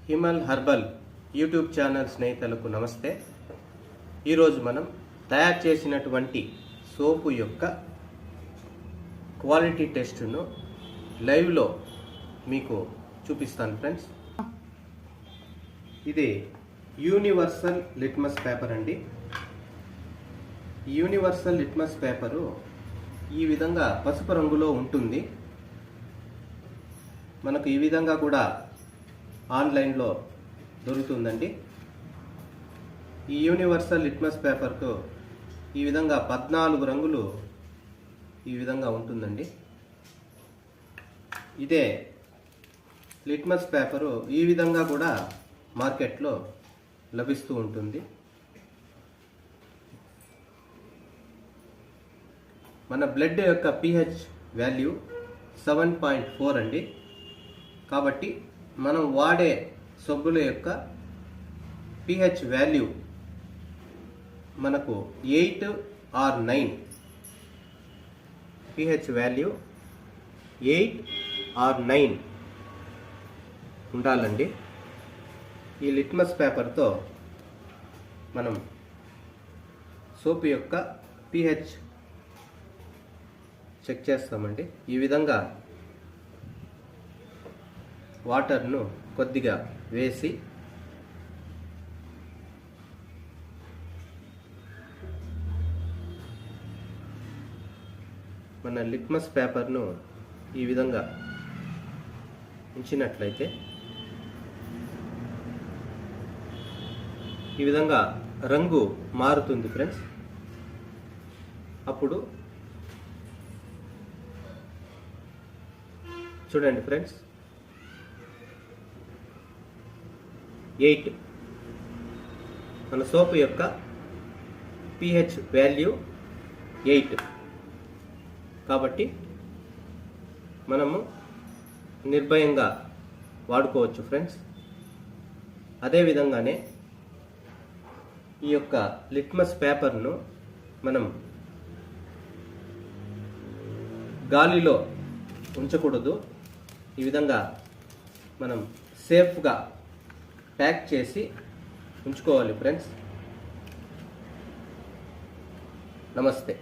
హిమల్ herbal YouTube channel స్నేహితులకు నమస్తే. ఈరోజు మనం తయారు చేసినటువంటి సోపు యొక్క క్వాలిటీ టెస్ట్ను లైవ్లో మీకు చూపిస్తాను ఫ్రెండ్స్. ఇది యూనివర్సల్ లిట్మస్ పేపర్ అండి. యూనివర్సల్ లిట్మస్ పేపరు ఈ విధంగా పసుపు రంగులో ఉంటుంది. మనకు ఈ విధంగా కూడా ఆన్లైన్లో దొరుకుతుందండి. ఈ యూనివర్సల్ లిట్మస్ పేపర్తో ఈ విధంగా 14 రంగులు ఈ విధంగా ఉంటుందండి. ఇదే లిట్మస్ పేపరు ఈ విధంగా కూడా మార్కెట్లో లభిస్తూ ఉంటుంది. మన బ్లడ్ యొక్క pH వాల్యూ 7.4 అండి. కాబట్టి మనం వాడే సబ్బుల యొక్క pH వాల్యూ మనకు 8 or 9 pH వాల్యూ 8 or 9 ఉండాలండి. ఈ లిట్మస్ పేపర్తో మనం సోపు యొక్క pH చెక్ చేస్తామండి. ఈ విధంగా వాటర్ను కొద్దిగా వేసి మన లిట్మస్ పేపర్ను ఈ విధంగా ఉంచినట్లయితే ఈ విధంగా రంగు మారుతుంది ఫ్రెండ్స్. అప్పుడు చూడండి ఫ్రెండ్స్, 8 మన సోపు యొక్క pH వాల్యూ 8. కాబట్టి మనము నిర్భయంగా వాడుకోవచ్చు ఫ్రెండ్స్. అదేవిధంగానే ఈ యొక్క లిట్మస్ పేపర్ను మనం గాలిలో ఉంచకూడదు. ఈ విధంగా మనం సేఫ్గా ప్యాక్ చేసి ఉంచుకోవాలి ఫ్రెండ్స్. నమస్తే.